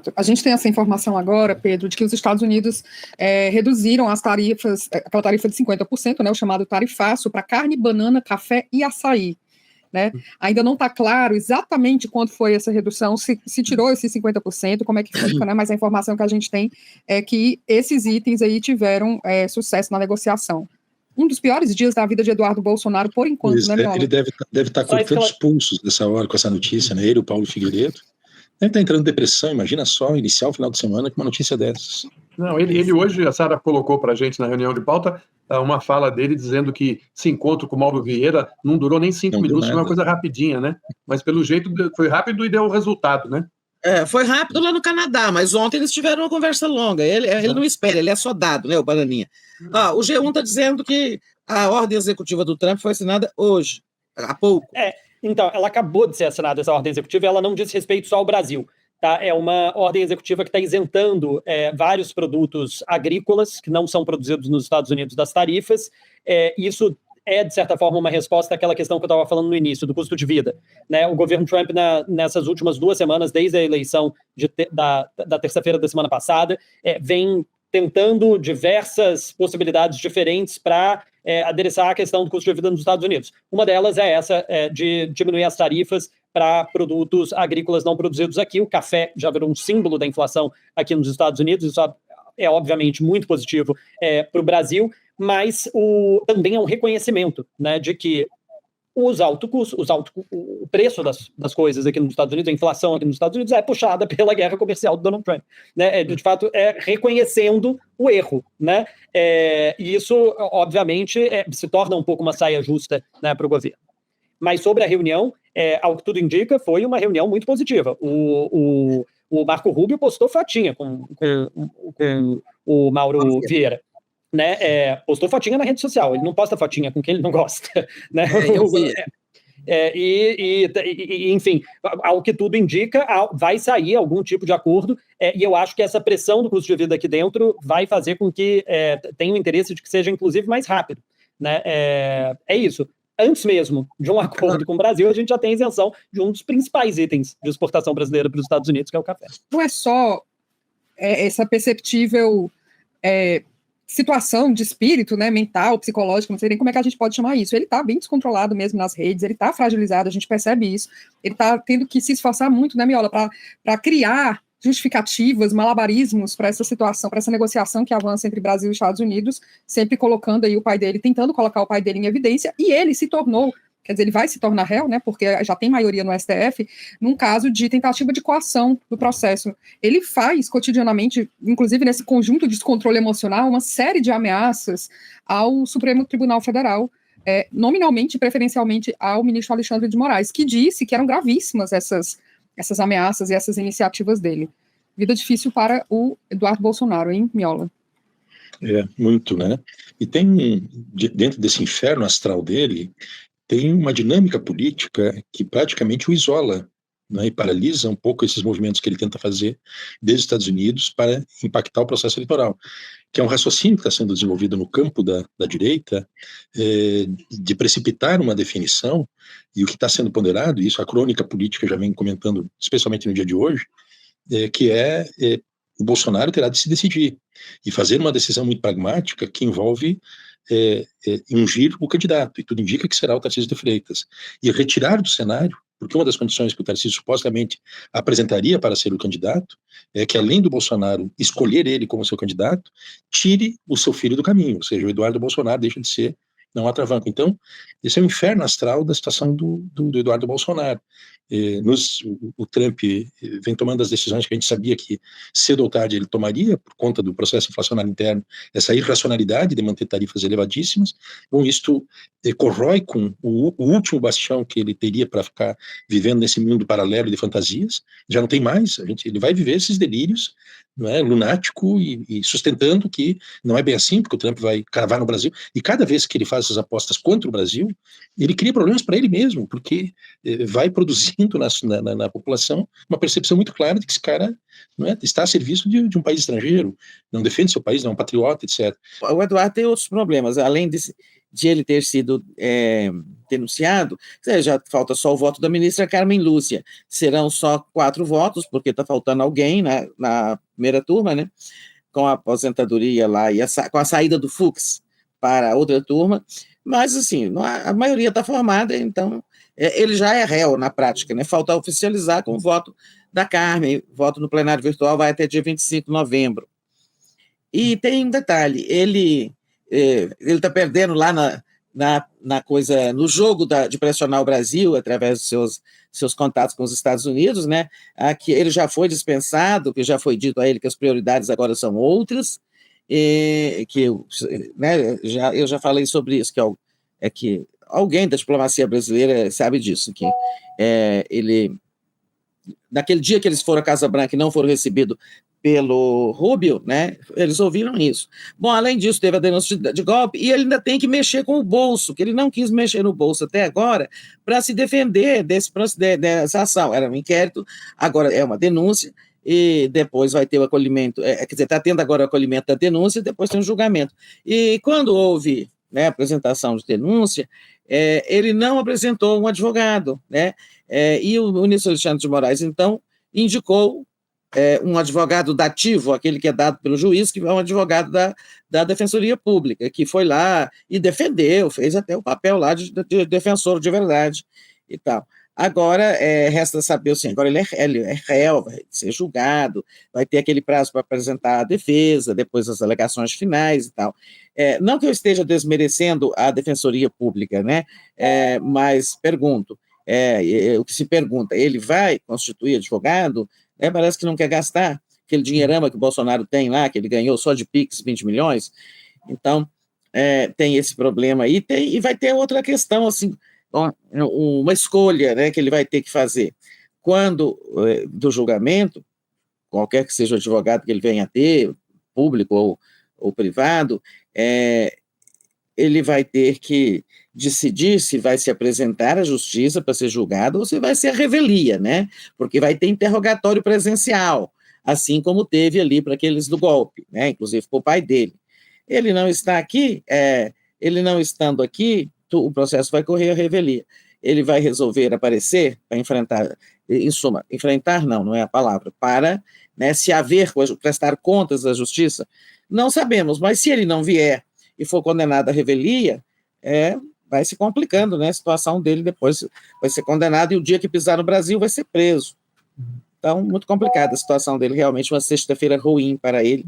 Exato. A gente tem essa informação agora, Pedro, de que os Estados Unidos reduziram as tarifas, aquela tarifa de 50%, né, o chamado tarifaço, para carne, banana, café e açaí. Né? Ainda não está claro exatamente quanto foi essa redução, se tirou esses 50%, como é que fica, né? Mas a informação que a gente tem é que esses itens aí tiveram sucesso na negociação. Um dos piores dias da vida de Eduardo Bolsonaro, por enquanto, né, Miola? Ele deve estar cortando os pulsos dessa hora com essa notícia, né? Ele, o Paulo Figueiredo, deve estar entrando em depressão. Imagina só iniciar o final de semana com uma notícia dessas. Não, ele hoje, a Sara colocou para a gente na reunião de pauta uma fala dele dizendo que esse encontro com o Mauro Vieira não durou nem 5 minutos, foi uma coisa rapidinha, né? Mas pelo jeito foi rápido e deu o resultado, né? Foi rápido lá no Canadá, mas ontem eles tiveram uma conversa longa. Ele não espera, ele é só dado, né, o Bananinha? O G1 está dizendo que a ordem executiva do Trump foi assinada hoje, há pouco. Então, ela acabou de ser assinada, essa ordem executiva, e ela não diz respeito só ao Brasil. Tá? É uma ordem executiva que está isentando vários produtos agrícolas que não são produzidos nos Estados Unidos das tarifas. Isso é, de certa forma, uma resposta àquela questão que eu estava falando no início, do custo de vida. Né? O governo Trump, nessas últimas 2 semanas, desde a eleição da terça-feira da semana passada, vem tentando diversas possibilidades diferentes para adereçar a questão do custo de vida nos Estados Unidos. Uma delas é essa, de diminuir as tarifas para produtos agrícolas não produzidos aqui. O café já virou um símbolo da inflação aqui nos Estados Unidos, isso é obviamente muito positivo para o Brasil, mas também é um reconhecimento, né, de que o preço das coisas aqui nos Estados Unidos, a inflação aqui nos Estados Unidos é puxada pela guerra comercial do Donald Trump. Né? De fato, reconhecendo o erro. Né? E isso, obviamente, se torna um pouco uma saia justa, né, para o governo. Mas sobre a reunião, ao que tudo indica, foi uma reunião muito positiva. O Marco Rubio postou fotinha com o Mauro Vieira. Né? Postou fotinha na rede social, ele não posta fotinha com quem ele não gosta. Né? Eu vi. Enfim, ao que tudo indica, vai sair algum tipo de acordo, e eu acho que essa pressão do custo de vida aqui dentro vai fazer com que tenha o interesse de que seja, inclusive, mais rápido. Né? É isso. Antes mesmo de um acordo com o Brasil, a gente já tem isenção de um dos principais itens de exportação brasileira para os Estados Unidos, que é o café. Não é só essa perceptível situação de espírito, né, mental, psicológico, não sei nem como é que a gente pode chamar isso. Ele está bem descontrolado mesmo nas redes, ele está fragilizado, a gente percebe isso. Ele está tendo que se esforçar muito, né, Miola, para criar justificativas, malabarismos para essa situação, para essa negociação que avança entre Brasil e Estados Unidos, sempre colocando aí o pai dele, tentando colocar o pai dele em evidência, e ele se tornou, quer dizer, ele vai se tornar réu, né, porque já tem maioria no STF, num caso de tentativa de coação do processo. Ele faz cotidianamente, inclusive nesse conjunto de descontrole emocional, uma série de ameaças ao Supremo Tribunal Federal, nominalmente e preferencialmente ao ministro Alexandre de Moraes, que disse que eram gravíssimas essas ameaças e essas iniciativas dele. Vida difícil para o Eduardo Bolsonaro, hein, Miola? Muito, né? E tem, dentro desse inferno astral dele, tem uma dinâmica política que praticamente o isola, né, e paralisa um pouco esses movimentos que ele tenta fazer desde os Estados Unidos para impactar o processo eleitoral, que é um raciocínio que está sendo desenvolvido no campo da direita, de precipitar uma definição, e o que está sendo ponderado, e isso a crônica política já vem comentando, especialmente no dia de hoje, que o Bolsonaro terá de se decidir, e fazer uma decisão muito pragmática que envolve ungir o candidato, e tudo indica que será o Tarcísio de Freitas, e retirar do cenário, porque uma das condições que o Tarcísio supostamente apresentaria para ser o candidato é que, além do Bolsonaro escolher ele como seu candidato, tire o seu filho do caminho, ou seja, o Eduardo Bolsonaro deixa de ser não atravanco. Então, esse é o inferno astral da situação do Eduardo Bolsonaro. O Trump vem tomando as decisões que a gente sabia que cedo ou tarde ele tomaria, por conta do processo inflacionário interno, essa irracionalidade de manter tarifas elevadíssimas. Bom, isto corrói com o último bastião que ele teria para ficar vivendo nesse mundo paralelo de fantasias. Já não tem mais, ele vai viver esses delírios, não é, lunático, e sustentando que não é bem assim, porque o Trump vai cravar no Brasil, e cada vez que ele faz essas apostas contra o Brasil, ele cria problemas para ele mesmo, porque vai produzindo na população uma percepção muito clara de que esse cara, não é, está a serviço de um país estrangeiro, não defende seu país, não é um patriota, etc. O Eduardo tem outros problemas, além de ele ter sido denunciado, já falta só o voto da ministra Carmen Lúcia. Serão só 4 votos, porque está faltando alguém na primeira turma, né? Com a aposentadoria lá e com a saída do Fux para outra turma. Mas, assim, a maioria está formada, então ele já é réu na prática, né? Falta oficializar com o voto da Carmen. Voto no plenário virtual vai até dia 25 de novembro. E tem um detalhe, ele está perdendo lá na coisa, no jogo de pressionar o Brasil através dos seus contatos com os Estados Unidos, né? Que ele já foi dispensado, que já foi dito a ele que as prioridades agora são outras, né, eu já falei sobre isso, que alguém da diplomacia brasileira sabe disso, que ele, naquele dia que eles foram à Casa Branca e não foram recebidos pelo Rubio, né, eles ouviram isso. Bom, além disso, teve a denúncia de golpe, e ele ainda tem que mexer com o bolso, que ele não quis mexer no bolso até agora, para se defender dessa ação. Era um inquérito, agora é uma denúncia, e depois vai ter o acolhimento, quer dizer, está tendo agora o acolhimento da denúncia, e depois tem o julgamento. E quando houve, né, a apresentação de denúncia, ele não apresentou um advogado, né, e o ministro Alexandre de Moraes, então, indicou um advogado dativo, aquele que é dado pelo juiz, que é um advogado da Defensoria Pública, que foi lá e defendeu, fez até o papel lá de defensor de verdade e tal. Agora, resta saber, assim, agora ele é réu, vai ser julgado, vai ter aquele prazo para apresentar a defesa, depois as alegações finais e tal. Não que eu esteja desmerecendo a Defensoria Pública, né? Mas pergunto, o que se pergunta, ele vai constituir advogado? Parece que não quer gastar aquele dinheirama que o Bolsonaro tem lá, que ele ganhou só de Pix 20 milhões. Então, tem esse problema aí, e vai ter outra questão, assim, uma escolha, né, que ele vai ter que fazer. Quando do julgamento, qualquer que seja o advogado que ele venha a ter, público ou privado, ele vai ter que decidir se vai se apresentar à justiça para ser julgado ou se vai ser a revelia, né? Porque vai ter interrogatório presencial, assim como teve ali para aqueles do golpe, né? Inclusive para o pai dele. Ele não está aqui, ele não estando aqui, o processo vai correr a revelia. Ele vai resolver aparecer para enfrentar, em suma, enfrentar não é a palavra, para, né, se haver, prestar contas à justiça, não sabemos, mas se ele não vier e for condenado à revelia, vai se complicando, né? A situação dele depois vai ser condenado e o dia que pisar no Brasil vai ser preso. Então, muito complicada a situação dele, realmente uma sexta-feira ruim para ele.